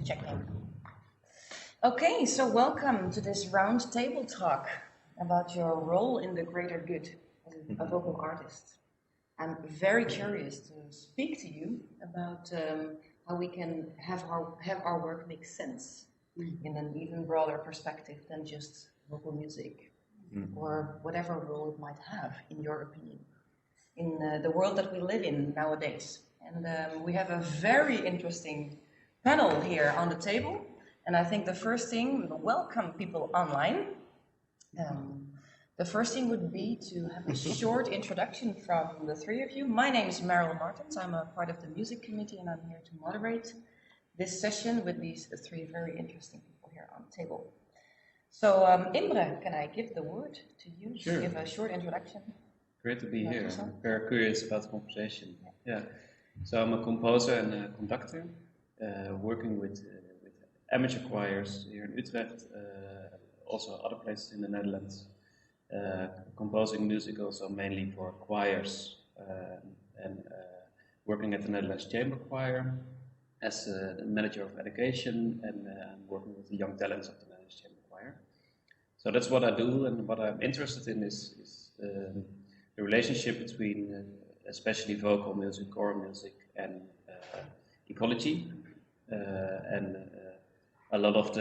checking. Okay, so welcome to this roundtable talk about your role in the greater good as a vocal artist. I'm very curious to speak to you about how we can have our work make sense in an even broader perspective than just vocal music, or whatever role it might have, in your opinion, in the world that we live in nowadays. And we have a very interesting panel here on the table. And I think the first thing, we'll welcome people online. The first thing would be to have a short introduction from the three of you. My name is Merel Martens. I'm a part of the music committee, and I'm here to moderate this session with these three very interesting people here on the table. So, Imre, can I give the word to you to give a short introduction? Great to be here. I'm very curious about the conversation. Yeah. So I'm a composer and a conductor, working with amateur choirs here in Utrecht, also other places in the Netherlands. Composing music also mainly for choirs, and working at the Netherlands Chamber Choir as the manager of education, and working with the young talents of the Netherlands Chamber Choir. So that's what I do, and what I'm interested in is the relationship between especially vocal music, choral music, and ecology, and a lot of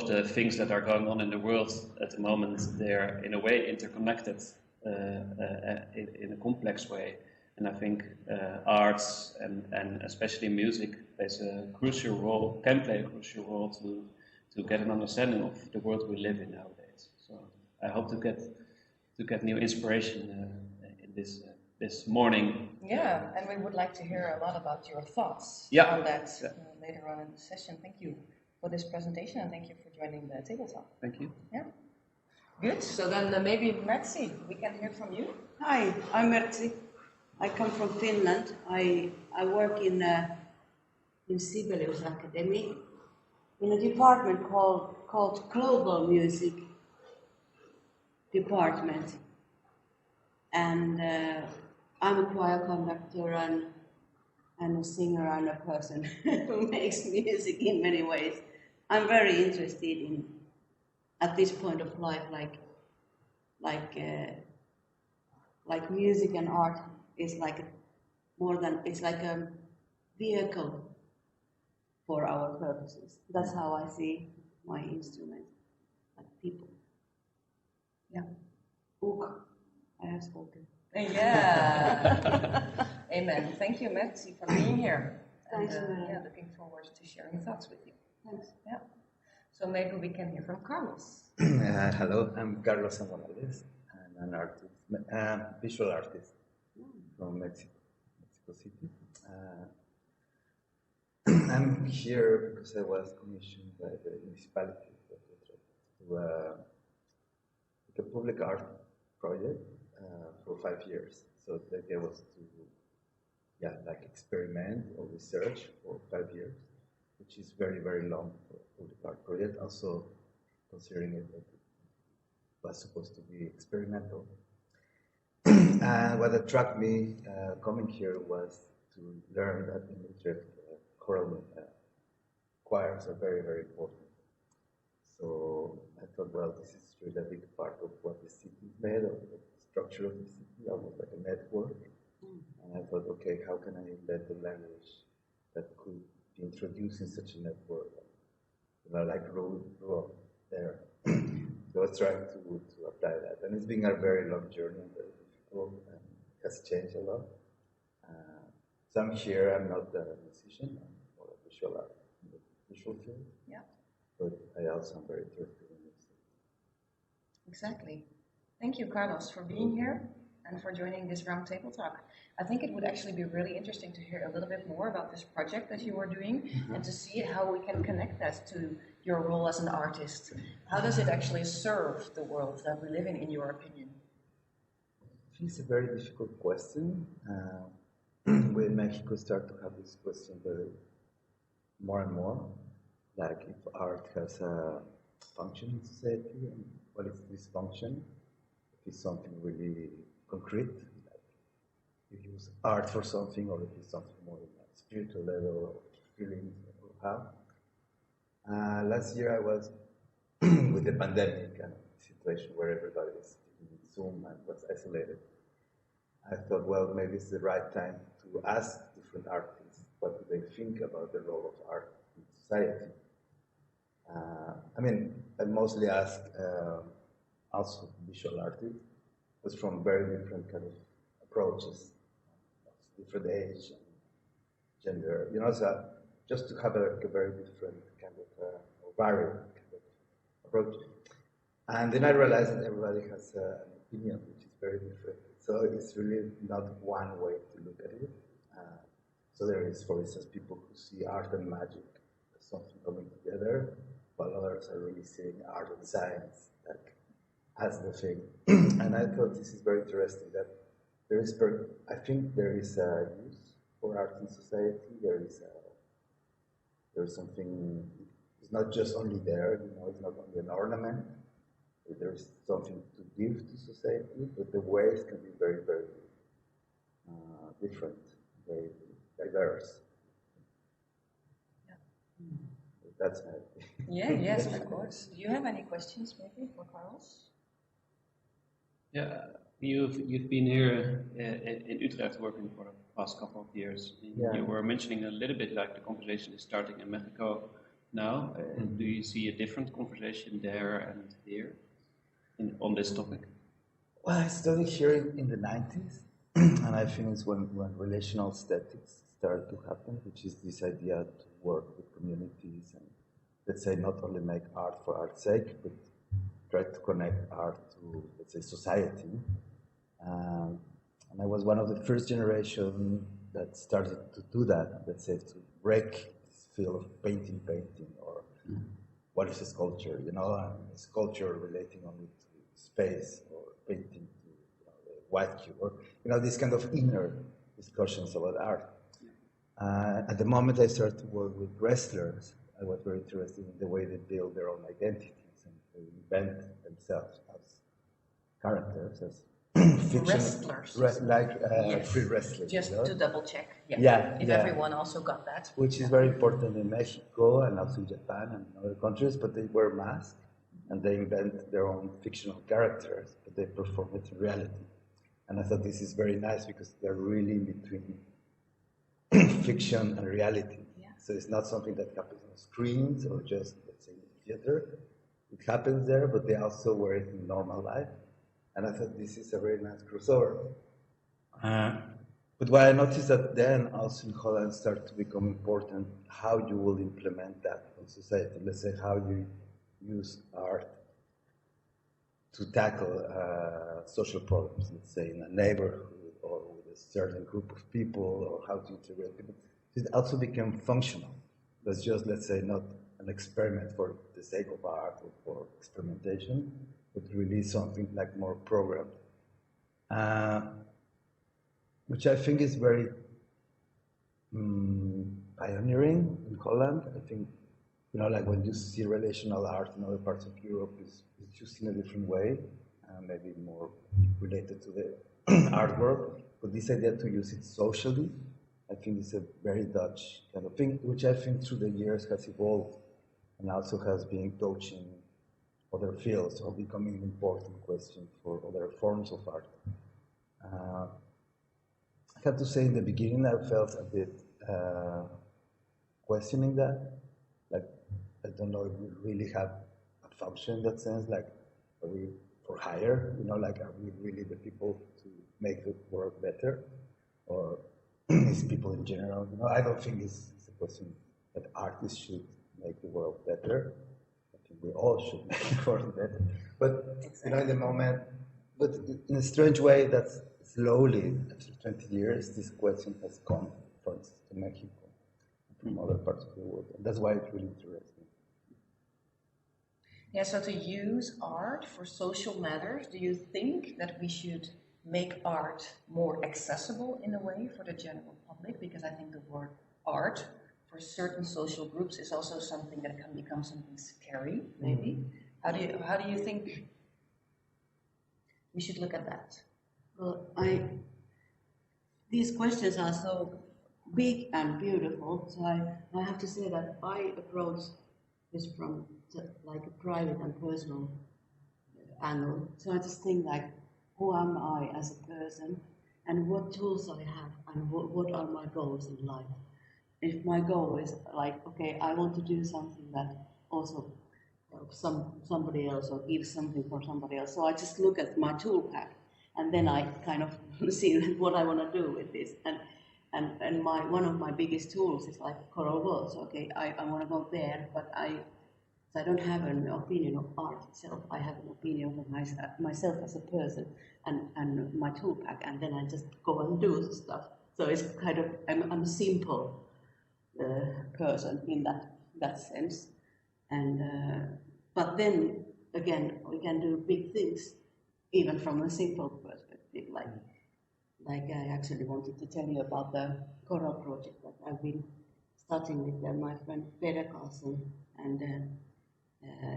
the things that are going on in the world at the moment. They're in a way interconnected in a complex way, and I think arts and especially music plays a crucial role, can play a crucial role to get an understanding of the world we live in nowadays. So I hope to get new inspiration in this morning. Yeah, and we would like to hear a lot about your thoughts on that later on in the session. Thank you for this presentation, and thank you for joining the table talk. Thank you. Yeah. Good. So then maybe Merzi, we can hear from you. Hi, I'm Merzi. I come from Finland. I work in Sibelius Academy in a department called Global Music Department. And I'm a choir conductor and a singer and a person who makes music in many ways. I'm very interested in, at this point of life, like music and art is like it's like a vehicle for our purposes. That's how I see my instrument, like people. Yeah. Ook, I have spoken. Yeah. Amen. Thank you, Merzi, for being here. Thanks, and looking forward to sharing thoughts with you. Thanks. Yeah. So maybe we can hear from Carlos. Hello, I'm Carlos Amorales. I'm an artist, visual artist from Mexico City. I'm here because I was commissioned by the municipality of Utrecht to do a public art project for 5 years. So the idea was to, experiment or research for 5 years, which is very, very long for a public art project. Also, considering it that it was supposed to be experimental. And what attracted me coming here was to learn that in Utrecht, choral choirs are very, very important. So I thought, well, this is really a big part of what the city is made of, the structure of the city, almost like a network. And I thought, okay, how can I embed the language that could be introduced in such a network, like rule there. So I was trying to apply that. And it's been a very long journey and very difficult, and has changed a lot. So I'm here, I'm not a musician, I'm more a visual artist in the visual field. Yeah. But I also am very interested in music. Exactly. Thank you, Carlos, for being here and for joining this roundtable talk. I think it would actually be really interesting to hear a little bit more about this project that you are doing and to see how we can connect that to your role as an artist. How does it actually serve the world that we live in your opinion? I think it's a very difficult question. We in Mexico start to have this question more and more, like if art has a function in society, and what is this function? If it's something really concrete, like you use art for something, or if it's something more in a spiritual level or feelings or how. Last year I was with the pandemic and situation where everybody was in Zoom and was isolated. I thought, well, maybe it's the right time to ask different artists what do they think about the role of art in society. I mean, I mostly ask also visual artists, but from very different kind of approaches, different age and gender, you know, so just to have a very different kind of varied kind of approach. And then I realized that everybody has an opinion which is very different. So it's really not one way to look at it. So there is, for instance, people who see art and magic as something coming together, while others are really seeing art and science like as the thing. And I thought this is very interesting that there is, I think there is a use for art in society. There's something, it's not just only there, you know, it's not only an ornament. There's something to give to society, but the ways can be very, very different, very diverse. Yeah. That's it. Yeah, yes, of course. Do you have any questions maybe for Carlos? Yeah, you've been here in Utrecht working for the past couple of years. Yeah. You were mentioning a little bit like the conversation is starting in Mexico now. Do you see a different conversation there and here on this topic? Well, I studied here in the 90s, and I think it's when relational aesthetics started to happen, which is this idea to work with communities and, let's say, not only make art for art's sake, but try to connect art to, let's say, society. And I was one of the first generation that started to do that, let's say, to break this feel of painting, or what is a sculpture, you know, and a sculpture relating only to space or painting to, you know, the white cube, or, you know, these kind of inner discussions about art. At the moment I started to work with wrestlers, I was very interested in the way they build their own identities and they invent themselves as characters, as Wrestlers. Yes. Free wrestling. Just to double check. Yeah. If everyone also got that. Which is very important in Mexico and also in Japan and in other countries, but they wear masks and they invent their own fictional characters, but they perform it in reality. And I thought this is very nice because they're really in between fiction and reality. Yeah. So it's not something that happens on screens or just, let's say, in the theater. It happens there, but they also wear it in normal life. And I thought this is a very nice crossover. But what I noticed that then also in Holland started to become important how you will implement that in society. Let's say how you use art to tackle social problems, let's say in a neighborhood or with a certain group of people, or how to integrate people. It also became functional. That's just, let's say, not an experiment for the sake of art or for experimentation, but really something like more programmed. Which I think is very pioneering in Holland. I think, you know, like when you see relational art in other parts of Europe, it's used in a different way, maybe more related to the art world. But this idea to use it socially, I think is a very Dutch kind of thing, which I think through the years has evolved and also has been touching other fields or becoming an important question for other forms of art. I have to say in the beginning I felt a bit questioning that. Like, I don't know if we really have a function in that sense, like, are we for hire? You know, like, are we really the people to make the world better? Or is people in general? You know, I don't think it's a question that artists should make the world better. I think we all should make the world better. But, you know, in the moment, but in a strange way, that's slowly, after 20 years, this question has come, for instance, to Mexico, from other parts of the world. And that's why it's really interesting. Yeah, so to use art for social matters, do you think that we should make art more accessible in a way for the general public? Because I think the word art for certain social groups is also something that can become something scary, maybe. How do you think we should look at that? Well, these questions are so big and beautiful. So I have to say that I approach this from like a private and personal angle. So I just think like, who am I as a person, and what tools I have, and what are my goals in life. If my goal is like, okay, I want to do something that also helps somebody else or gives something for somebody else. So I just look at my tool pack, and then I kind of see what I want to do with this. And one of my biggest tools is like choral worlds. Okay, I want to go there, but I don't have an opinion of art itself. I have an opinion of myself as a person and my tool pack, and then I just go and do stuff. So it's kind of, I'm a simple person in that sense. And but then again, we can do big things even from a simple perspective. Like I actually wanted to tell you about the choral project that I've been starting with my friend Peder Carlson, and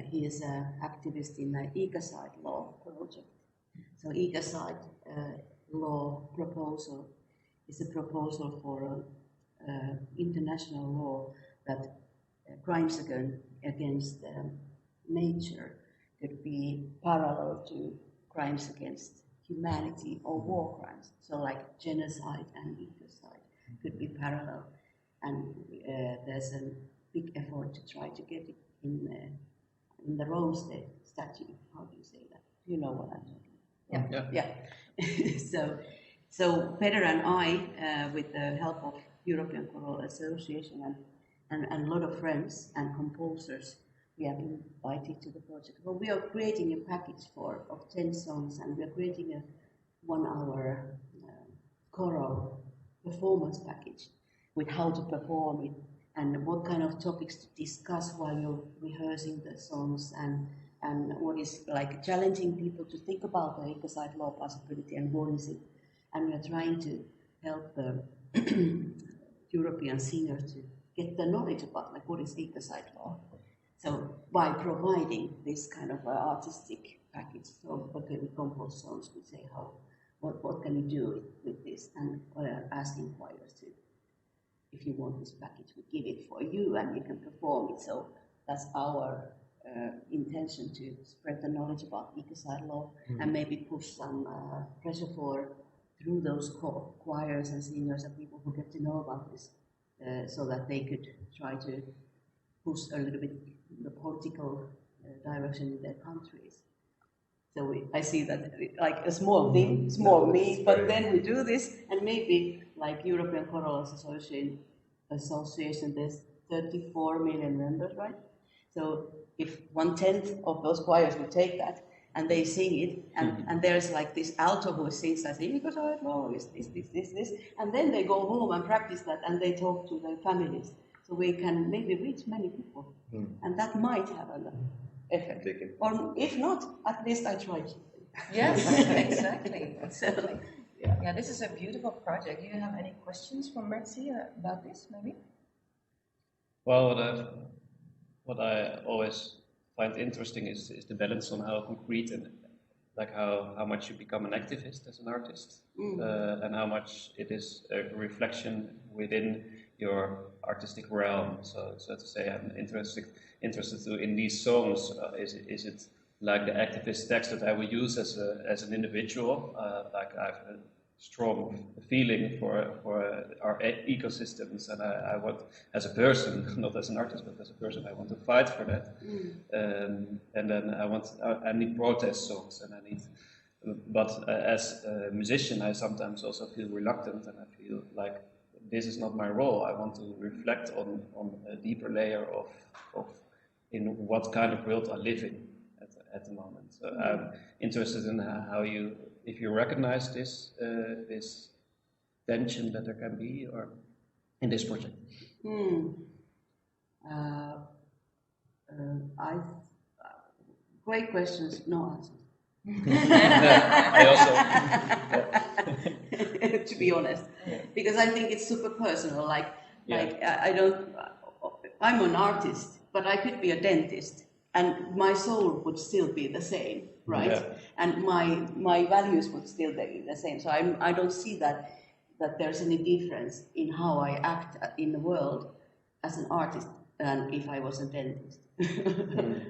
he is an activist in the ecocide law project. So ecocide law proposal is a proposal for international law that crimes against nature could be parallel to crimes against humanity or war crimes. So like genocide and ecocide could be parallel. And there's a big effort to try to get it in the Rome statute. How do you say that? You know what I'm talking about? Yeah. So Peter and I, with the help of European Choral Association and a lot of friends and composers, we have been invited to the project. Well, we are creating a package of 10 songs, and we are creating a 1-hour choral performance package with how to perform it and what kind of topics to discuss while you're rehearsing the songs, and what is like challenging people to think about the ecocide law possibility and what is it. And we are trying to help the European singers to get the knowledge about like what is ecocide law. So by providing this kind of artistic package, so okay, we compose songs, we say what can you do with this, and asking choirs to, if you want this package, we give it for you and you can perform it. So that's our intention, to spread the knowledge about ecocide law and maybe push some pressure through those choirs and singers and people who get to know about this, so that they could try to push a little bit the political direction in their countries. So I see that like a small thing, small me, but then we do this, and maybe like European Choral Association, there's 34 million members, right? So if 1/10 of those choirs would take that and they sing it, and there's like this alto who sings that because I know is this, and then they go home and practice that, and they talk to their families. So we can maybe reach many people, and that might have an effect. Or if not, at least I tried something. Yes, exactly. Exactly. Yeah, this is a beautiful project. Do you have any questions for Merzi about this, maybe? Well, what I always find interesting is the balance on how concrete and like how much you become an activist as an artist, and how much it is a reflection within your artistic realm. So to say, I'm interested in these songs. Is it like the activist text that I will use as an individual? Like I have a strong feeling for our ecosystems, and I want, as a person, not as an artist, but as a person, I want to fight for that. And then I need protest songs, and I need. But as a musician, I sometimes also feel reluctant, and I feel like this is not my role. I want to reflect on a deeper layer of in what kind of world I live in at the moment. So I'm interested in how if you recognize this tension that there can be, or in this project. Great questions, no answers. I also, to be honest, because I think it's super personal. Like I'm an artist, but I could be a dentist, and my soul would still be the same, right? And my values would still be the same. So I don't see that that there's any difference in how I act in the world as an artist than if I was a dentist.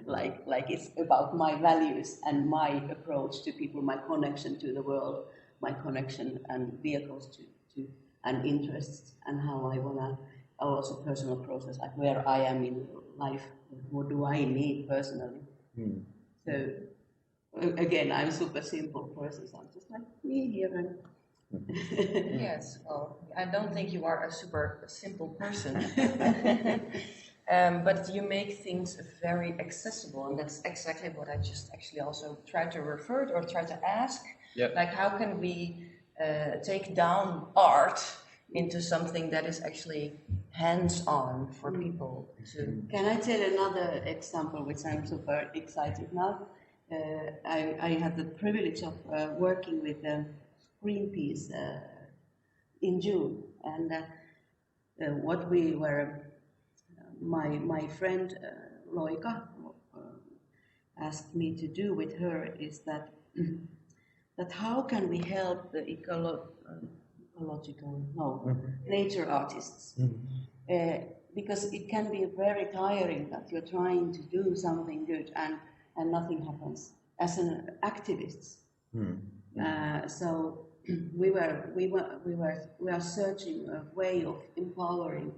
like it's about my values and my approach to people, my connection to the world, my connection and vehicles to and interests, and how I wanna, also personal process, like where I am in life, what do I need personally. So again, I'm a super simple person, so I'm just like me here and Yes, well, I don't think you are a super simple person. But you make things very accessible, and that's exactly what I just actually also try to refer to or try to ask. Yep. Like, how can we take down art into something that is actually hands-on for people to... Can I tell another example, which I'm super excited now? I had the privilege of working with Greenpeace in June, and what we were, my friend Loika asked me to do with her is that how can we help the nature artists? Because it can be very tiring that you're trying to do something good and nothing happens as an activist. So we are searching a way of empowering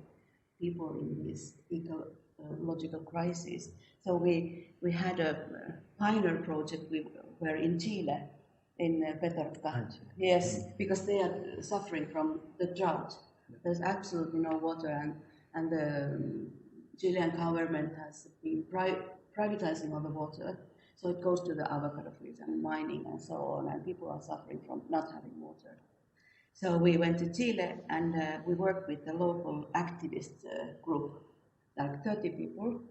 people in this ecological crisis. So we had a pioneer project. We were in Chile, in Petorca. Yes, because they are suffering from the drought. There's absolutely no water, and the Chilean government has been privatizing all the water. So it goes to the avocado fields and mining and so on, and people are suffering from not having water. So we went to Chile, and we worked with the local activist group, like 30 people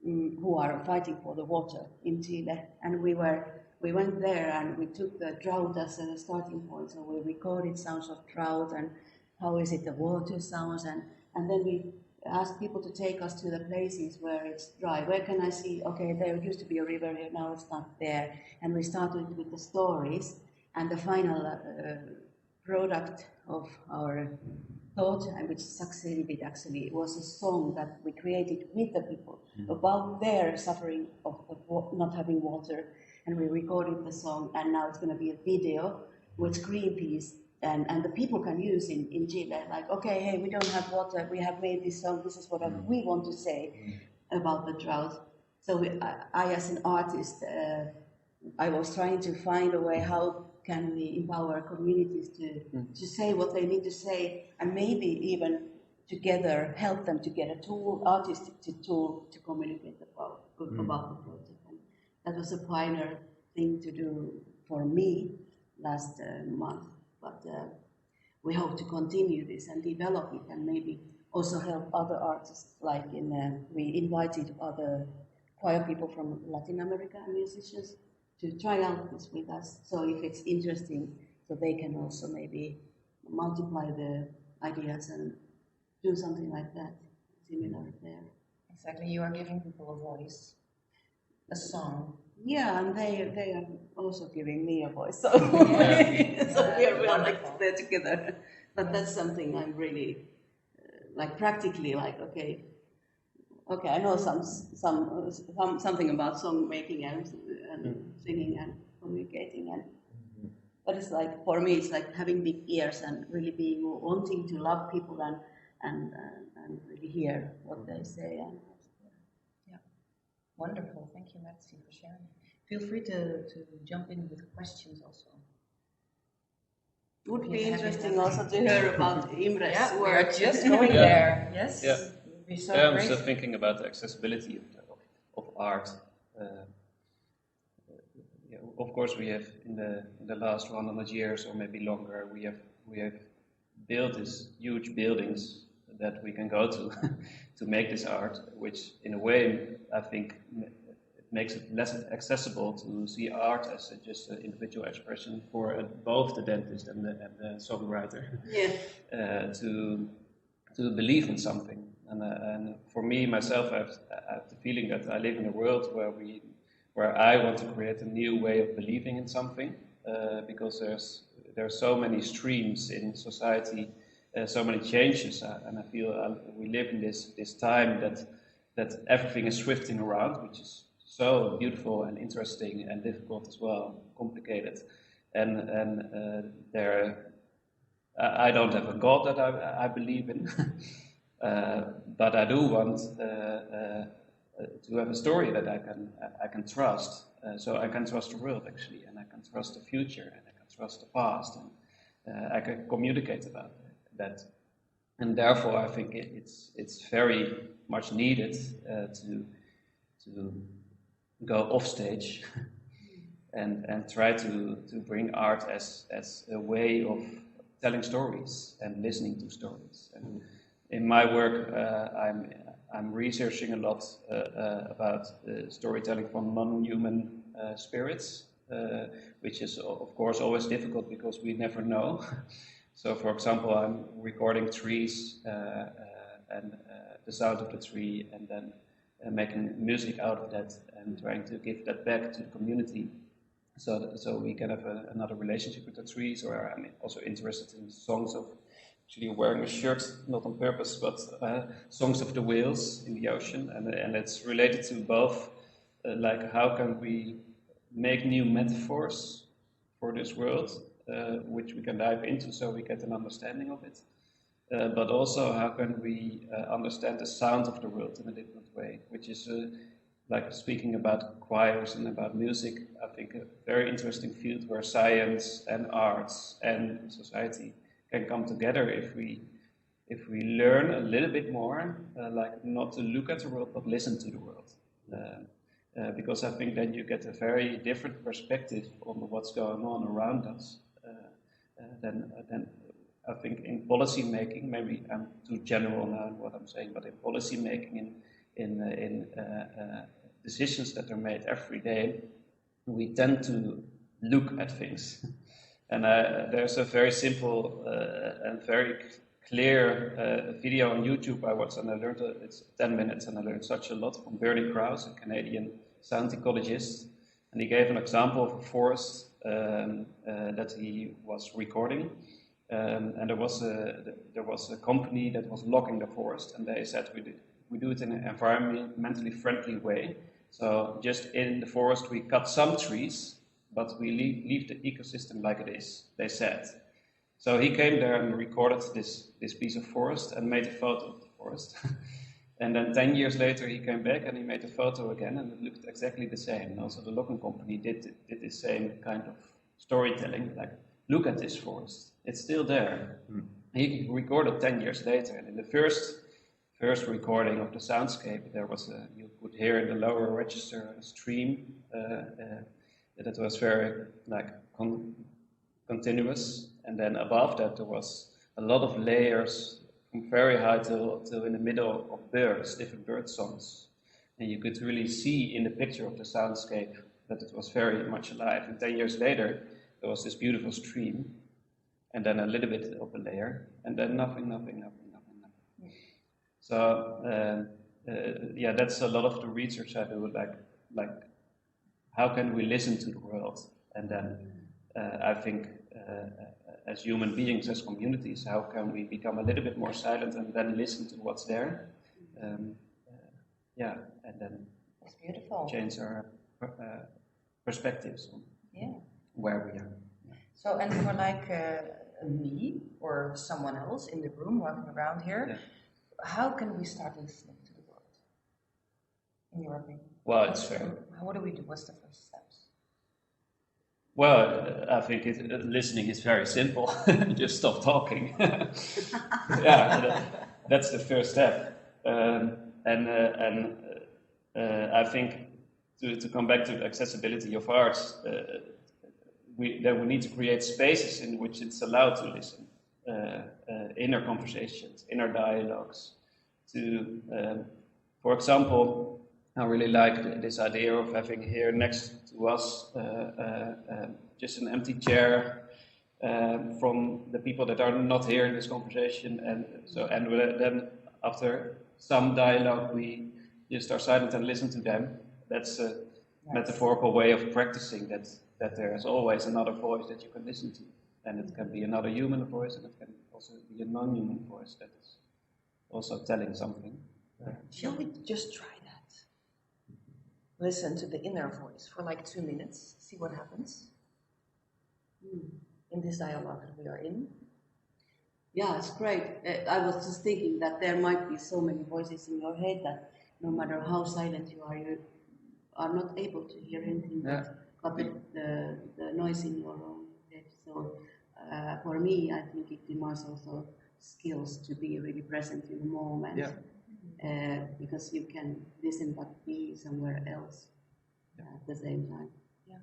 who are fighting for the water in Chile. And we went there, and we took the drought as a starting point. So we recorded sounds of drought and how is it the water sounds, and then we asked people to take us to the places where it's dry. Where can I see, okay, there used to be a river here, now it's not there. And we started with the stories, and the final product of our thought, and which succeeded actually, was a song that we created with the people about their suffering of not having water. And we recorded the song, and now it's going to be a video with Greenpeace. And the people can use in Chile, like, okay, hey, we don't have water, we have made this song, this is what we want to say about the drought. So I as an artist, I was trying to find a way, how can we empower communities to say what they need to say, and maybe even together help them to get a tool, artistic tool to communicate about the project. And that was a pioneer thing to do for me last month. But we hope to continue this and develop it, and maybe also help other artists. Like we invited other choir people from Latin America and musicians to try out this with us. So if it's interesting, so they can also maybe multiply the ideas and do something like that, similar there. Exactly, you are giving people a voice, a song. Yeah, and they are also giving me a voice, so, so we are really there together. But that's something I'm really, like practically, like, okay, I know something about song making and singing and communicating, but it's like, for me, it's like having big ears and really wanting to love people and really hear what they say. And wonderful, thank you, Merzi, for sharing. Feel free to jump in with questions also. It would be interesting also to hear about Imre's work. We are just going there. Yes. Yeah. It would be so I'm great. still thinking about the accessibility of art. Of course, we have in the last 100 years or maybe longer, we have built these huge buildings that we can go to to make this art, which in a way I think it makes it less accessible to see art as just an individual expression for both the dentist and the songwriter. Yeah. To believe in something, and for me myself, I have the feeling that I live in a world where I want to create a new way of believing in something, because there are so many streams in society, so many changes, and I feel we live in this time that everything is swifting around, which is so beautiful and interesting and difficult as well, complicated, and I don't have a God that I believe in, but I do want to have a story that I can trust. So I can trust the world actually, and I can trust the future, and I can trust the past, and I can communicate about that. And therefore, I think it's very much needed to go off stage and try to bring art as a way of telling stories and listening to stories. And in my work, I'm researching a lot about storytelling from non-human spirits, which is of course always difficult because we never know. So, for example, I'm recording trees and the sound of the tree, and then making music out of that and trying to give that back to the community, so we can have another relationship with the trees. Or I'm also interested in songs of, actually wearing a shirt, not on purpose, but songs of the whales in the ocean, and it's related to both, like how can we make new metaphors for this world, which we can dive into so we get an understanding of it, but also how can we understand the sound of the world in a different way, which is like speaking about choirs and about music, I think a very interesting field where science and arts and society can come together if we learn a little bit more, like not to look at the world but listen to the world, because I think then you get a very different perspective on what's going on around us. Then I think in policy making, maybe I'm too general now in what I'm saying, but in policy making, in decisions that are made every day, we tend to look at things. And there's a very simple and very clear video on YouTube I watched, and I learned it's 10 minutes, and I learned such a lot from Bernie Krause, a Canadian sound ecologist, and he gave an example of a forest that he was recording, and there was a company that was logging the forest, and they said we do it in an environmentally friendly way. So just in the forest we cut some trees, but we leave the ecosystem like it is, they said. So he came there and recorded this piece of forest and made a photo of the forest. And then 10 years later he came back and he made a photo again, and it looked exactly the same. And also the logging company did the same kind of storytelling, like, look at this forest, it's still there. He recorded 10 years later, and in the first recording of the soundscape, there was you could hear in the lower register a stream that was very continuous, and then above that there was a lot of layers from very high till in the middle of birds, different bird songs, and you could really see in the picture of the soundscape that it was very much alive. And 10 years later there was this beautiful stream, and then a little bit of a layer, and then nothing. So yeah, that's a lot of the research I do, like how can we listen to the world, and then I think as human beings, as communities, how can we become a little bit more silent and then listen to what's there, yeah, and then that's beautiful. Change our perspectives on where we are. So, and for like me or someone else in the room walking around here, how can we start listening to the world, in your opinion? Well, it's fair. What do we do? What's the first steps? Well, I think listening is very simple. Just stop talking. Yeah, that's the first step. And I think to come back to the accessibility of arts, we need to create spaces in which it's allowed to listen, inner conversations, inner dialogues. For example, I really like this idea of having here next to us just an empty chair from the people that are not here in this conversation, and then after some dialogue we just are silent and listen to them. That's a metaphorical way of practicing that there is always another voice that you can listen to. And it can be another human voice, and it can also be a non-human voice that is also telling something. Shall we just try that? Listen to the inner voice for like 2 minutes, see what happens in this dialogue that we are in. Yeah, it's great. I was just thinking that there might be so many voices in your head that no matter how silent you are not able to hear anything but the noise in your own head. So for me, I think it demands also skills to be really present in the moment, because you can listen but be somewhere else at the same time. Yeah.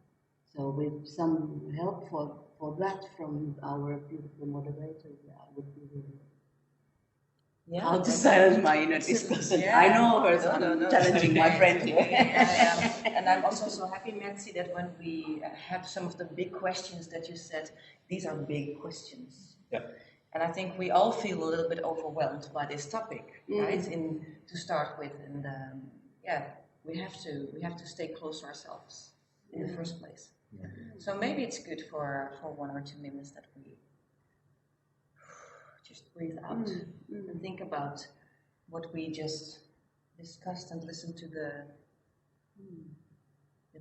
So with some help for that from our beautiful moderator, would be really how to silence my inner discussion. Yeah. I know her, so I'm challenging my friend here. And I'm also so happy, Merzi, that when we had some of the big questions that you said, these are big questions. Yeah. And I think we all feel a little bit overwhelmed by this topic, right? To start with, and we have to stay close to ourselves in the first place. Yeah. So maybe it's good for 1 or 2 minutes that we just breathe out and think about what we just discussed and listen to the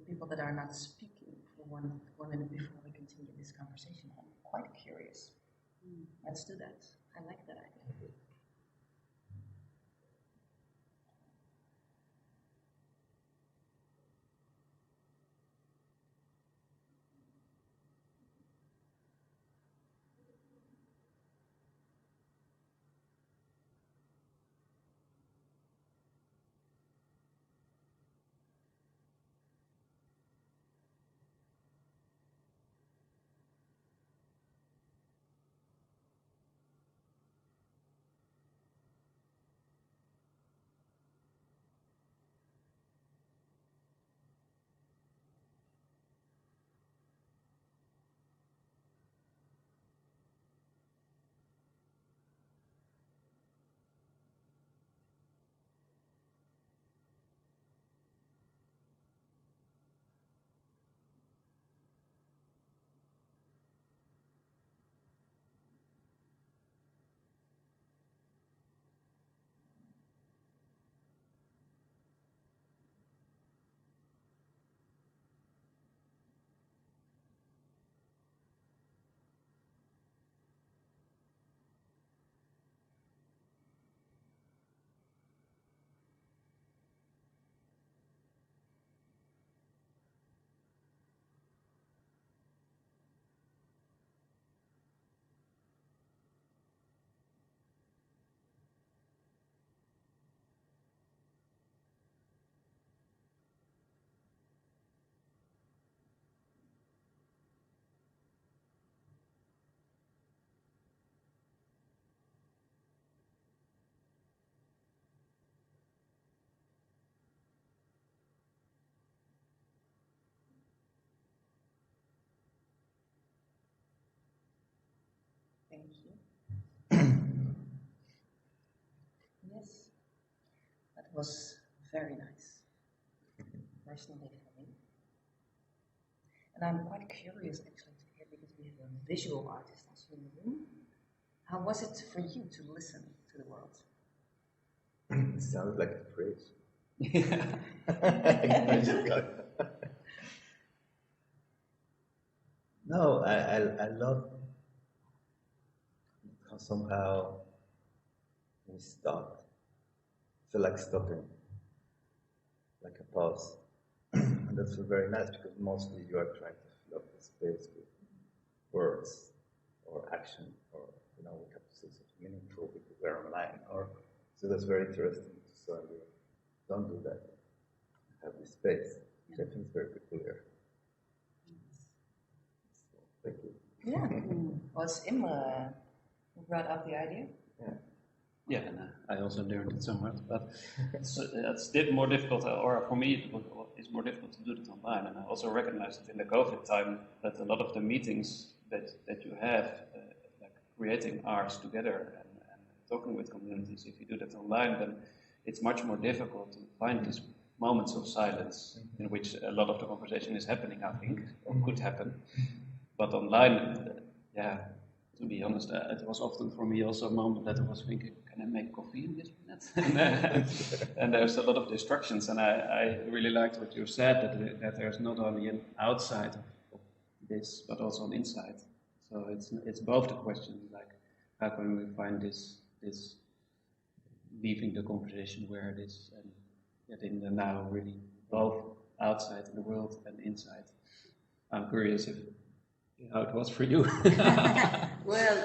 people that are not speaking for one minute before we continue this conversation. I'm quite curious. Let's do that. I like that idea. Thank you. Yes, that was very nice, personally for me. And I'm quite curious actually to hear, because we have a visual artist also in the room. How was it for you to listen to the world? It sounds like a phrase. No, I love how somehow we stop. Feel like stopping, like a pause. And that's very nice, because mostly you are trying to fill up the space with words or action, or we have to say something meaningful because we're online. So that's very interesting. So we don't do that. Have this space, which I think is very peculiar. So, thank you. Yeah. Well, it's Imre who brought up the idea. Yeah, and I also learned it somewhat, but it's more difficult, or for me it's more difficult to do it online. And I also recognize that in the COVID time that a lot of the meetings that you have, like creating arts together and talking with communities, if you do that online, then it's much more difficult to find these moments of silence in which a lot of the conversation is happening, I think, or could happen. But online, yeah, to be honest, it was often for me also a moment that I was thinking, can I make coffee in this minute? And there's a lot of distractions, and I really liked what you said, that there's not only an outside of this, but also an inside. So it's both the question, like, how can we find this leaving the conversation where it is, and getting the now really both outside in the world and inside. I'm curious how it was for you. Well,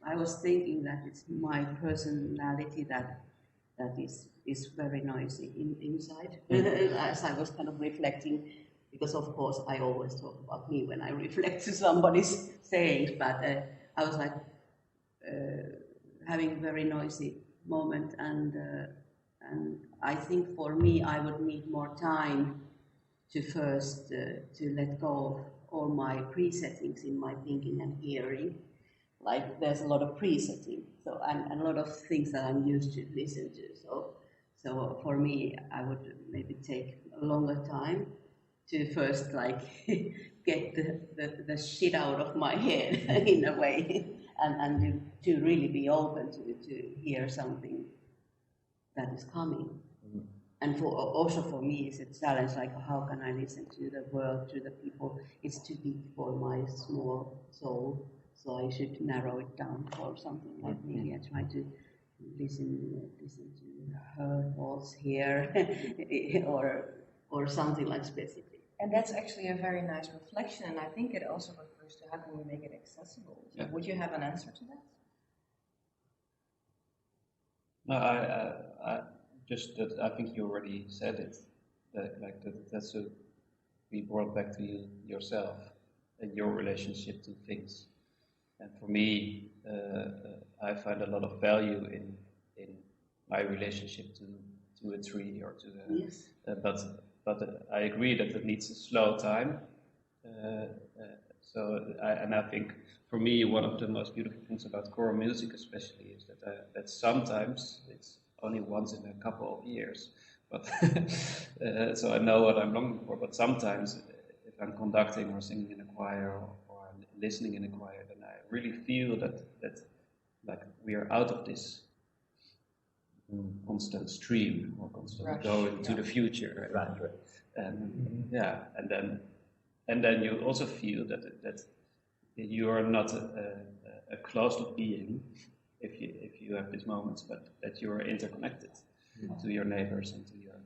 I was thinking that it's my personality that is very noisy inside. As I was kind of reflecting, because of course I always talk about me when I reflect to somebody's sayings, but I was like having a very noisy moment, and I think for me I would need more time to first to let go of all my pre-settings in my thinking and hearing. Like there's a lot of pre-setting, so and a lot of things that I'm used to listen to. So for me, I would maybe take a longer time to first like get the shit out of my head in a way, and to really be open to hear something that is coming. And also for me, it's a challenge, like how can I listen to the world, to the people? It's too big for my small soul, so I should narrow it down for something like maybe I try to listen to her thoughts here, or something like specific. And that's actually a very nice reflection, and I think it also refers to how can we make it accessible. So would you have an answer to that? No, I just that I think you already said it. That's to be brought back to you yourself and your relationship to things. And for me, I find a lot of value in my relationship to a tree or to a. Yes. But I agree that it needs a slow time. I think for me one of the most beautiful things about choral music, especially, is that sometimes it's only once in a couple of years. But so I know what I'm longing for. But sometimes, if I'm conducting or singing in a choir or I'm listening in a choir, then I really feel that like we are out of this constant stream or constant going to the future. Right. And and then you also feel that you are not a closed being if you have these moments, but that you are interconnected to your neighbors and to your.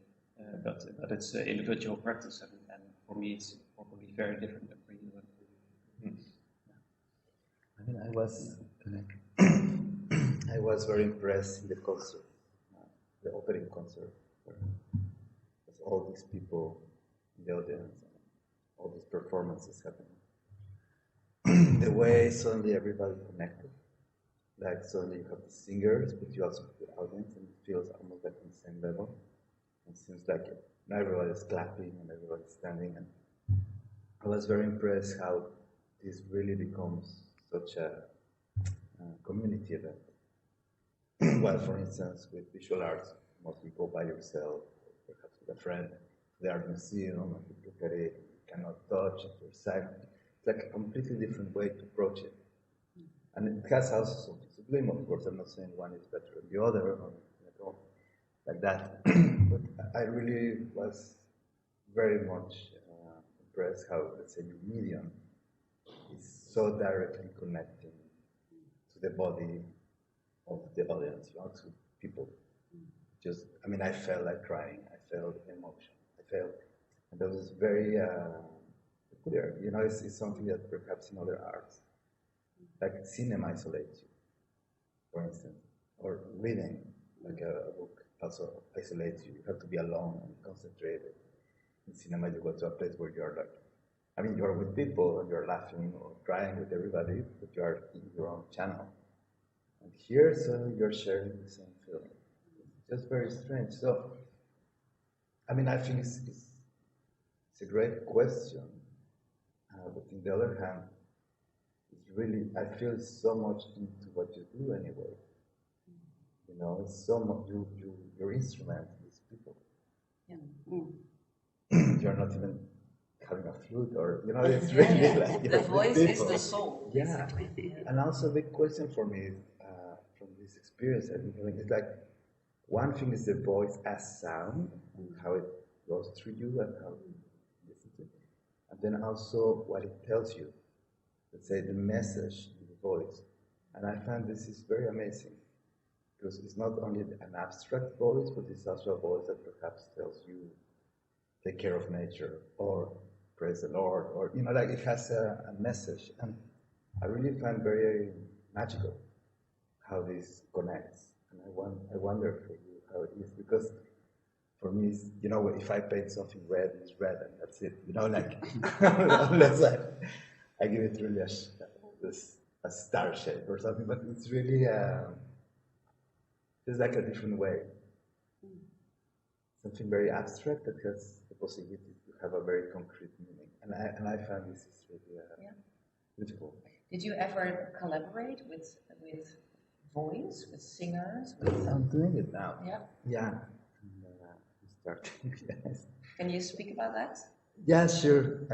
But it's individual practice, and for me it's probably very different than for you. I mean, I was very impressed in the concert, the opening concert, with all these people in the audience, and all these performances happening. The way suddenly everybody connected, like suddenly you have the singers, but you also have the audience, and it feels almost like on the same level. It seems like everybody is clapping and everybody is standing, and I was very impressed how this really becomes such a community event. Well, for instance, with visual arts, most people by yourself, perhaps with a friend, the art museum, and you look at it, you cannot touch it, you're silent. It's like a completely different way to approach it. And it has also something sublime, of course. I'm not saying one is better than the other, or at all like that. But I really was very much impressed how, let's say, your medium is so directly connecting to the body of the audience, to people. Just, I mean, I felt like crying, I felt emotion, and that was very clear. It's something that perhaps in other arts, like cinema isolates you, for instance, or reading, like a book also isolates you. You have to be alone and concentrated. In cinema, you go to a place where you're like, you're with people and you're laughing or crying with everybody, but you're in your own channel. And here, suddenly you're sharing the same feeling. It's just very strange. So, I think it's a great question, but on the other hand, it's really, I feel so much into what you do anyway. It's so much, your instrument is people. Yeah. You're not even having a flute, or it's really like the voice is people. the soul. Yeah, and also the question for me from this experience I've been having is like, one thing is the voice as sound and how it goes through you and how you listen to it, and then also what it tells you. Let's say the message in the voice, and I find this is very amazing because it's not only an abstract voice, but it's also a voice that perhaps tells you, take care of nature, or praise the Lord, or like it has a message, and I really find very magical how this connects, and I wonder for you how it is, because for me, it's, if I paint something red, it's red, and that's it. Like unless I give it really a star shape or something, but it's really it's like a different way. Something very abstract that has the possibility to have a very concrete meaning, and I find this is really beautiful. Did you ever collaborate with voice, with singers? I'm doing it now. Yeah. Yeah. I'm starting. Yes. Can you speak about that? Yeah, sure.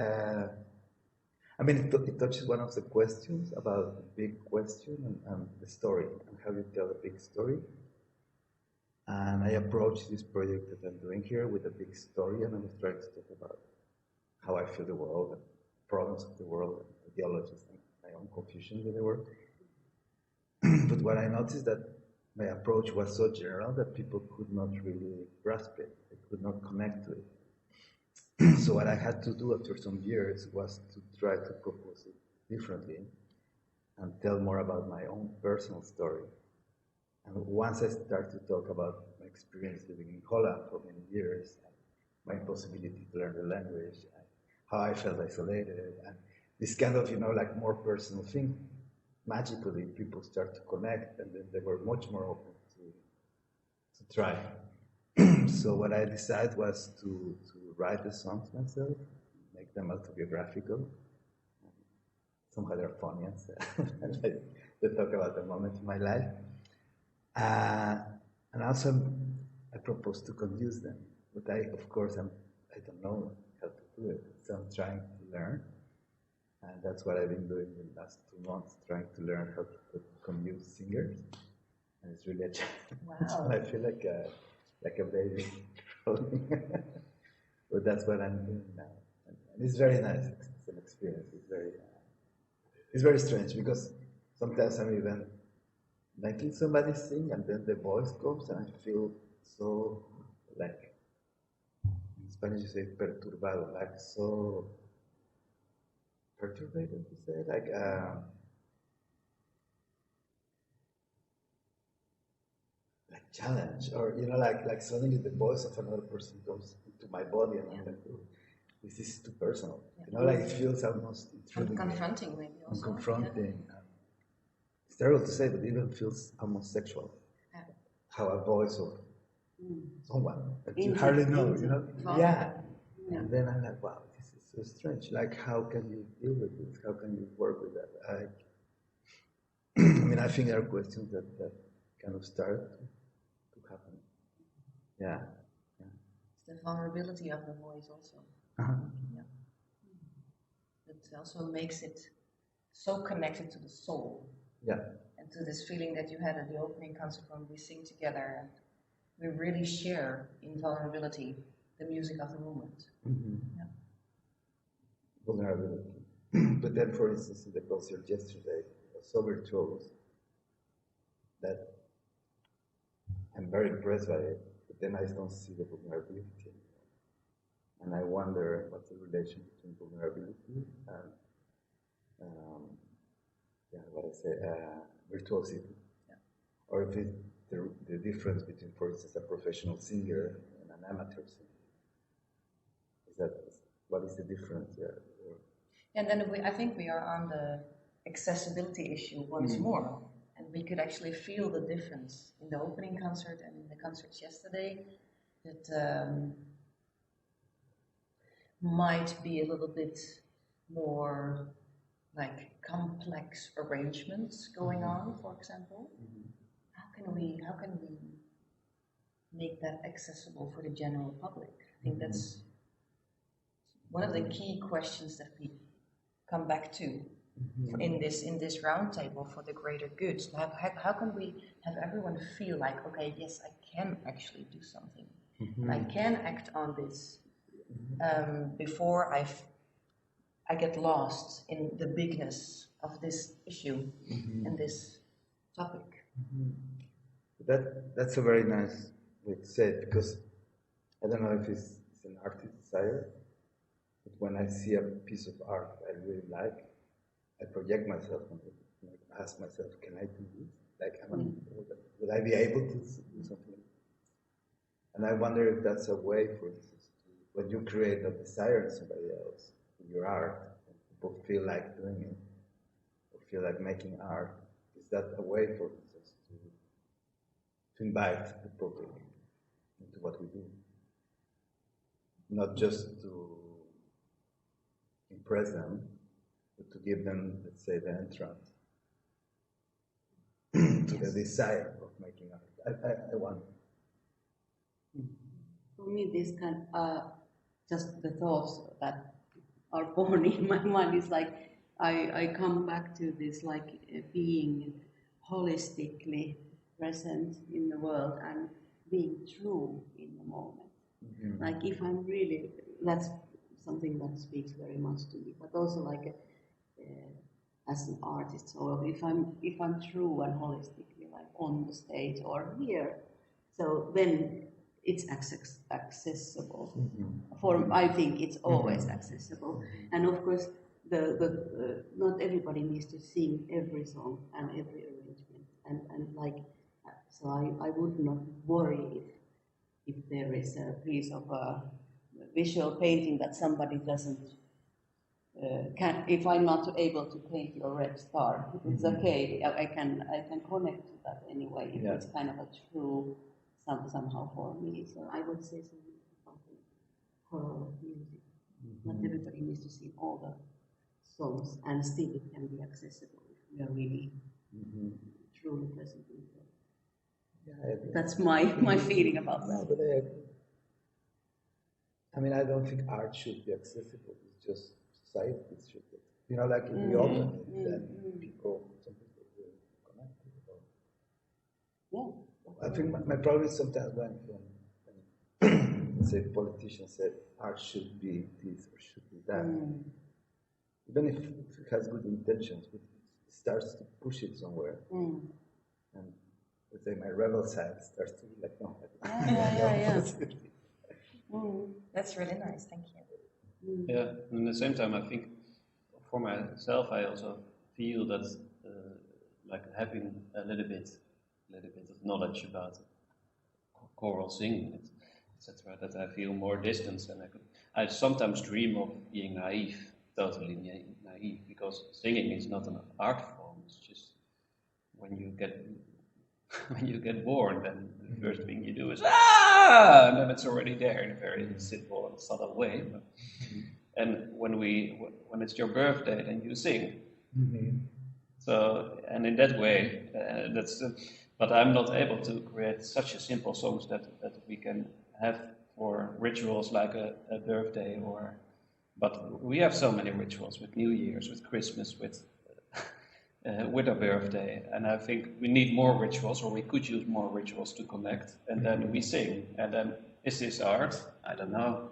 I mean, it touches one of the questions about the big question and the story, and how you tell a big story. And I approached this project that I'm doing here with a big story, and I was trying to talk about how I feel the world, and problems of the world, and ideologies, and my own confusion with the world. But what I noticed that my approach was so general that people could not really grasp it, they could not connect to it. So what I had to do after some years was to try to propose it differently and tell more about my own personal story. And once I started to talk about my experience living in Holland for many years, and my impossibility to learn the language, and how I felt isolated, and this kind of, like more personal thing, magically people start to connect, and then they were much more open to try. So what I decided was to write the songs myself, make them autobiographical. Somehow they're funny, and they talk about a moment in my life. And also I propose to conduce them, but of course, I don't know how to do it, so I'm trying to learn. And that's what I've been doing the last 2 months, trying to learn how to conduce singers. And it's really a challenge. Wow. I feel like a baby crawling. But that's what I'm doing now. And it's very nice. It's an experience. It's very strange, because sometimes I'm even making somebody sing, and then the voice comes, and I feel so, like, in Spanish you say perturbado, like so perturbated, you say, like challenge, or like suddenly the voice of another person goes into my body, and I'm like, oh, this is too personal. Like it feels almost intruding. Confronting, maybe also. Confronting. Yeah. It's terrible to say, but it even feels almost sexual. Yeah. How a voice of someone that you hardly know, Yeah. And then I'm like, wow, this is so strange. Like, how can you deal with this? How can you work with that? I mean, I think there are questions that kind of start to happen. Yeah. It's the vulnerability of the voice also. Yeah. It also makes it so connected to the soul. Yeah. And to this feeling that you had at the opening concert when we sing together, and we really share in vulnerability the music of the moment. Mm-hmm. Yeah. Vulnerability. But then, for instance, in the concert yesterday, I was so virtuous that I'm very impressed by it, but then I don't see the vulnerability anymore. And I wonder what's the relation between vulnerability and virtuosity. Yeah. Or if it's the difference between, for instance, a professional singer and an amateur singer. What is the difference there? And then I think we are on the accessibility issue once more. And we could actually feel the difference in the opening concert and in the concerts yesterday, that might be a little bit more like complex arrangements going on, for example. How can we make that accessible for the general public? I think that's one of the key questions that we come back to in this roundtable for the greater good. How can we have everyone feel like, okay, yes, I can actually do something. I can act on this before I get lost in the bigness of this issue and this topic. That's a very nice way to say it, because I don't know if it's an artist's desire, but when I see a piece of art I really like, I project myself on it. I ask myself, can I do this? Like, will I be able to do something? And I wonder if that's a way, for instance, when you create a desire in somebody else, in your art, and people feel like doing it, or feel like making art, is that a way, for instance, to invite the public into what we do? Not just to impress them, but to give them, let's say, the entrance to the desire of making art. I wonder. For me, this kind just the thoughts that are born in my mind is like I come back to this like being holistically present in the world and being true in the moment. Like if I'm really, that's something that speaks very much to me. But also like as an artist, so if I'm true and holistically like on the stage or here, so then it's accessible. I think it's always accessible, and of course, the not everybody needs to sing every song and every arrangement, and like so I would not worry if there is a piece of visual painting that somebody doesn't can. If I'm not able to paint your red star, it's okay. I can connect to that anyway. If it's kind of a true. Somehow for me, so I would say something about the choral music. Not everybody needs to sing all the songs, and still it can be accessible if we are really truly present in it. That's my feeling about that. No, but I agree. I mean, I don't think art should be accessible. It's just society should be. You know, like if we open it, then some people will connect with it. Yeah. I think my problem is sometimes when let's say politicians say art should be this or should be that, even if it has good intentions, but it starts to push it somewhere, and let's say my rebel side starts to be like, no. That's really nice, thank you. Yeah, and at the same time, I think for myself, I also feel that like having a little bit of knowledge about choral singing, etc., that I feel more distance, and I sometimes dream of being naive, totally naive, because singing is not an art form. It's just when you get born, then the first thing you do is and then it's already there in a very simple and subtle way. And when it's your birthday, then you sing. So, and in that way, that's. But I'm not able to create such a simple songs that we can have for rituals like a birthday but we have so many rituals with New Year's, with Christmas, with a birthday, and I think we need more rituals, or we could use more rituals to connect, and then we sing, and then is this art? I don't know.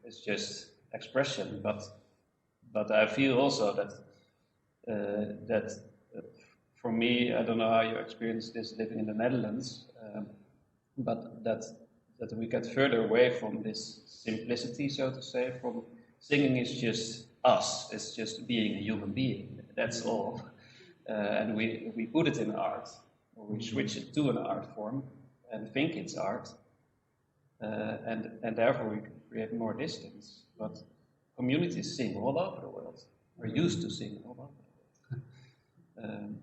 It's just expression, but I feel also that for me, I don't know how you experience this living in the Netherlands, but that we get further away from this simplicity, so to say, from singing is just us, it's just being a human being, that's all. And we put it in art, or we switch it to an art form and think it's art, and therefore we create more distance. But communities sing all over the world, or used to sing all over the world.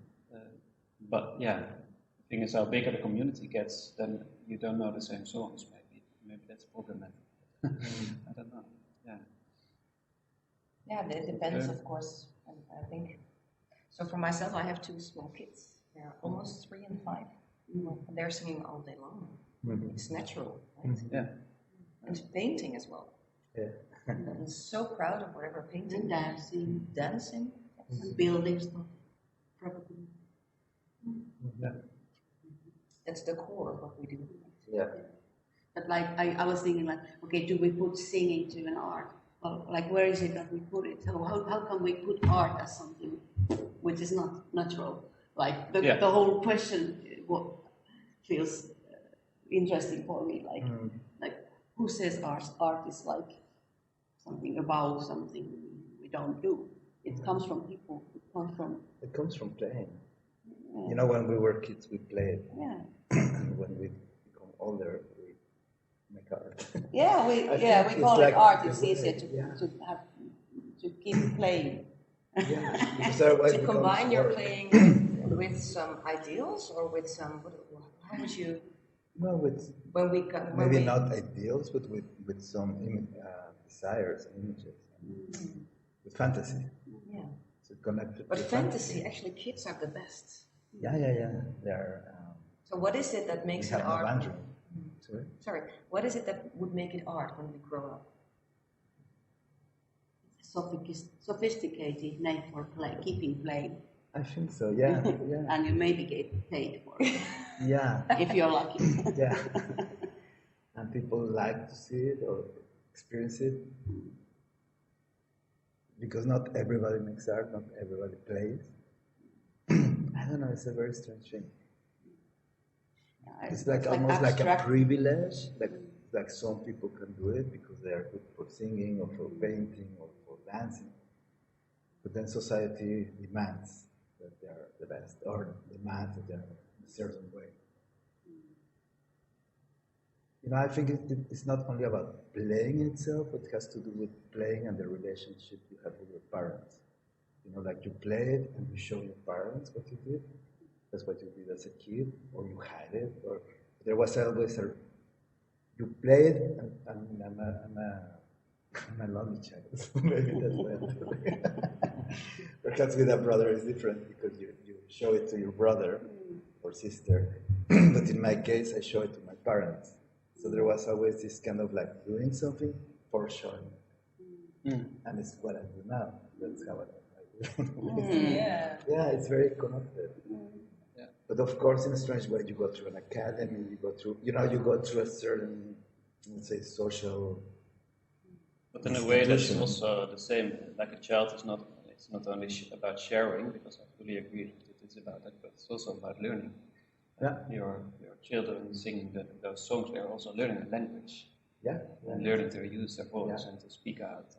But yeah, the thing is, how bigger the community gets, then you don't know the same songs. Maybe that's problematic. I don't know. Yeah. Yeah, it depends, of course. And I think so. For myself, I have two small kids. They're almost 3 and 5. And they're singing all day long. It's natural, right? Yeah. And painting as well. Yeah. I'm so proud of whatever painting. And dancing. Dancing. And building stuff, probably. Yeah. That's the core of what we do. Yeah. But like, I was thinking like, okay, do we put singing to an art? Well, like, where is it that we put it? So how can we put art as something which is not natural? Like, the whole question feels interesting for me. Like, who says art is like something about something we don't do? It comes from people. It comes from playing. Yeah. You know, when we were kids, we played. Yeah. And when we become older, we make art. Yeah, we call it art. It's easier to keep playing. Yeah. To combine your playing with some ideals or with some. How would you? Well, maybe not ideals, but with some desires and images, with fantasy. Yeah. So connected. But fantasy, actually, kids are the best. Yeah. They're. So what is it that makes it art? Sorry. What is it that would make it art when we grow up? Sophisticated name for keeping playing. I think so. Yeah. And you maybe get paid for it. Yeah. If you're lucky. Yeah. And people like to see it or experience it. Because not everybody makes art, not everybody plays. I don't know, it's a very strange thing. It's like almost like a privilege, like some people can do it because they are good for singing or for painting or for dancing. But then society demands that they are the best, or demands that they are in a certain way. You know, I think it's not only about playing itself, but it has to do with playing and the relationship you have with your parents. You know, like you played and you show your parents what you did. That's what you did as a kid, or you had it, or there was always you played, and I'm a lonely child, so maybe that's why. Perhaps with a brother is different because you show it to your brother or sister, but in my case, I show it to my parents. So there was always this kind of like doing something for showing. And it's what I do now. That's how I do. Yeah, it's very connected. Yeah. But of course, in a strange way, you go through an academy, you go through a certain, let's say, social. But in a way, that's also the same. Like a child it's not only about sharing, because I fully agree that it's about that, but it's also about learning. Yeah. Your children singing those songs, they're also learning a language. Yeah. And learning to use their voice and to speak out.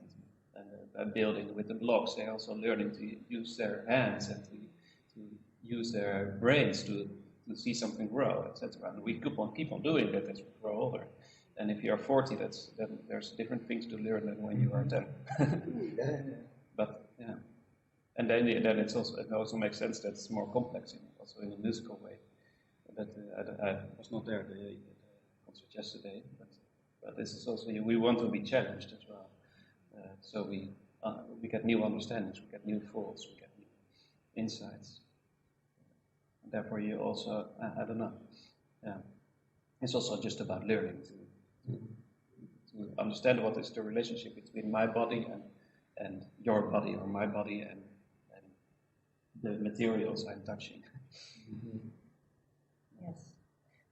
And building with the blocks, they're also learning to use their hands and to use their brains to see something grow, etc. And we keep on doing that as we grow older. And if you are 40, then there's different things to learn than when you are 10. But yeah, and then it also makes sense that it's more complex, also in a musical way. But I was not there at the concert yesterday, but this is also, we want to be challenged as well. So we get new understandings, we get new thoughts, we get new insights. And therefore, you also, I don't know, it's also just about learning to understand what is the relationship between my body and your body, or my body and the materials I'm touching. Yes,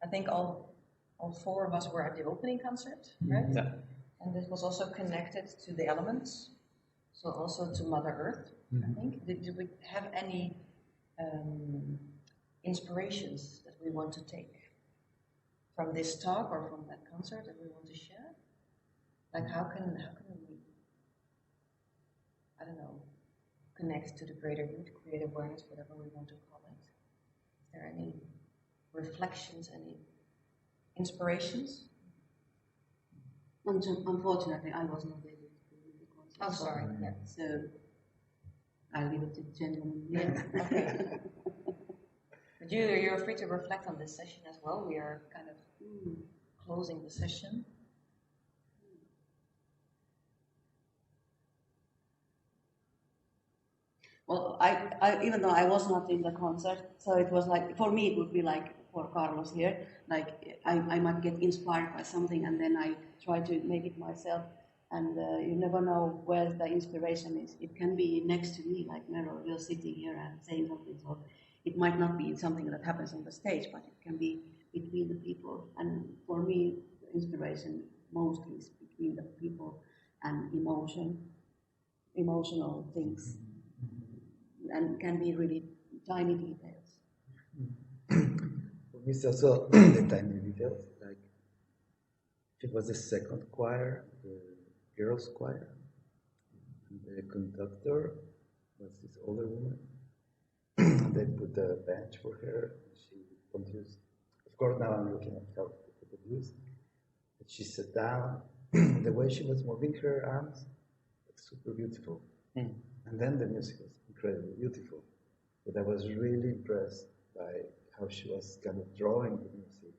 I think all four of us were at the opening concert, right? Yeah. And this was also connected to the elements, so also to Mother Earth. I think. Did we have any inspirations that we want to take from this talk or from that concert that we want to share? Like how can we, I don't know, connect to the greater good, create awareness, whatever we want to call it? Is there any reflections, any inspirations? Unfortunately, I was not able to do the concert. Oh, sorry. Yeah. So I'll leave it to the gentleman. Yeah. Okay. But you're free to reflect on this session as well. We are kind of closing the session. Well, I even though I was not in the concert, so it was like, for me it would be like for Carlos here, like I might get inspired by something and then I try to make it myself. And you never know where the inspiration is. It can be next to me, like Merel, you're sitting here and saying something. So it might not be something that happens on the stage, but it can be between the people. And for me, the inspiration mostly is between the people and emotional things, and can be really tiny details. For me, it's also the tiny details. Like, it was the second choir, the girls' choir, and the conductor was this older woman. And they put a bench for her. She produced. Of course, now I'm looking at how to produce. But she sat down. The way she was moving her arms, it's super beautiful. And then the music was incredibly beautiful. But I was really impressed by how she was kind of drawing the music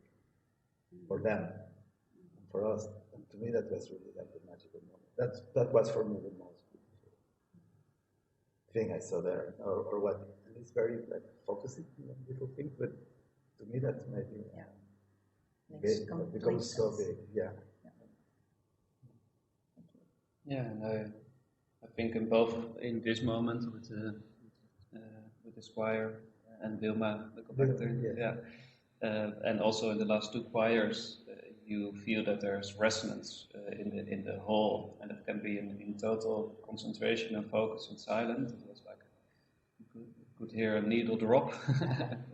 for them, and for us. And to me, that was really like a magical moment. That was for me the most beautiful thing I saw there, or what. And it's very like focusing on little things, but to me, that's maybe it becomes so big. Yeah. Yeah, and I think in this moment with the squire and Wilma, the conductor, and also in the last two choirs, you feel that there's resonance in the whole, and it can be in total concentration and focus and silent. It was like you could hear a needle drop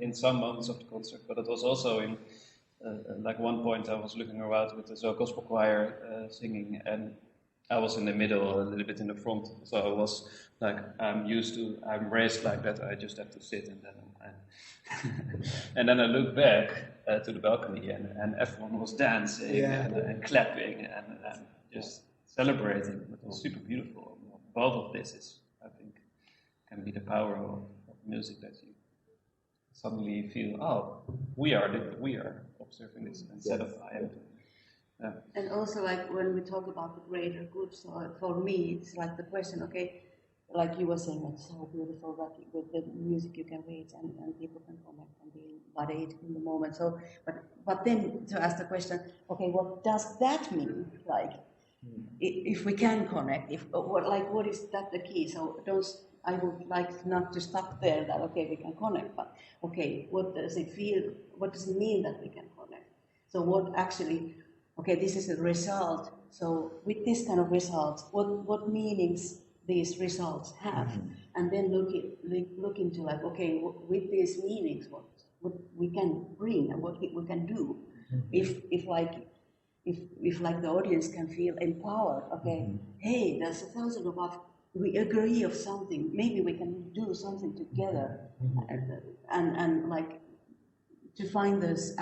in some moments of the concert, but it was also in like one point I was looking around with the Zo Gospel Choir singing, and I was in the middle, a little bit in the front, so I was like, I'm raised like that, I just have to sit, and then I looked back to the balcony, and everyone was dancing and clapping and just celebrating. It was super beautiful. Both of this is, I think, can be the power of music, that you suddenly feel, oh, we are observing this instead of I am doing it. Yeah. And also, like when we talk about the greater good, so for me, it's like the question, okay, like you were saying, it's so beautiful that with the music you can reach and people can connect and be embodied in the moment. So, but then to ask the question, okay, what does that mean? Like, if we can connect, what is that the key? So I would like not to stop there that, okay, we can connect, but okay, what does it feel, what does it mean that we can connect? So what actually, okay, this is a result. So with this kind of results, what meanings these results have, and then look into like, okay, with these meanings, what we can bring and what we can do, if like the audience can feel empowered. Okay, hey, there's 1,000 of us. We agree of something. Maybe we can do something together, and like to find those.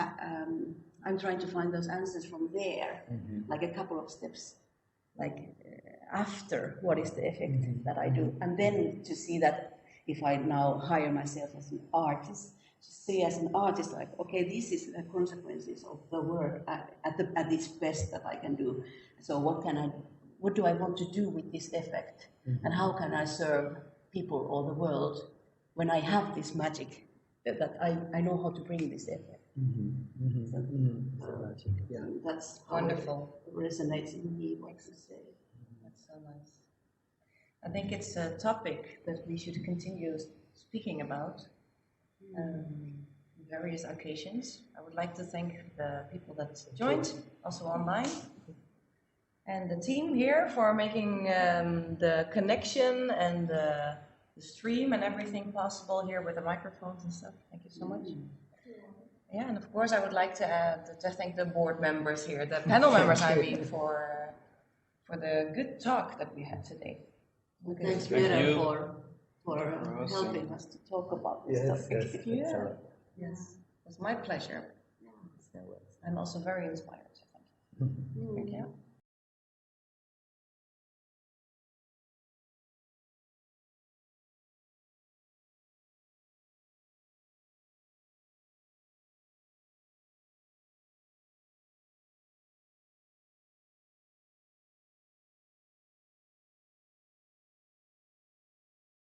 I'm trying to find those answers from there, like a couple of steps, like after what is the effect that I do, and then to see that if I now hire myself as an artist, to see as an artist like, okay, this is the consequences of the work at its best that I can do. So what do I want to do with this effect, and how can I serve people or the world when I have this magic that I know how to bring this effect. That's wonderful. It resonates in me what you say. That's so nice. I think it's a topic that we should continue speaking about on various occasions. I would like to thank the people that joined, also online, and the team here for making the connection and the stream and everything possible here with the microphones and stuff. Thank you so much. Yeah, and of course I would like to thank the board members here, the panel members, I mean, for the good talk that we had today. Okay. Thanks, Merel, for helping us to talk about this topic. Yes, it was my pleasure. I'm also very inspired, so thank you. Thank you.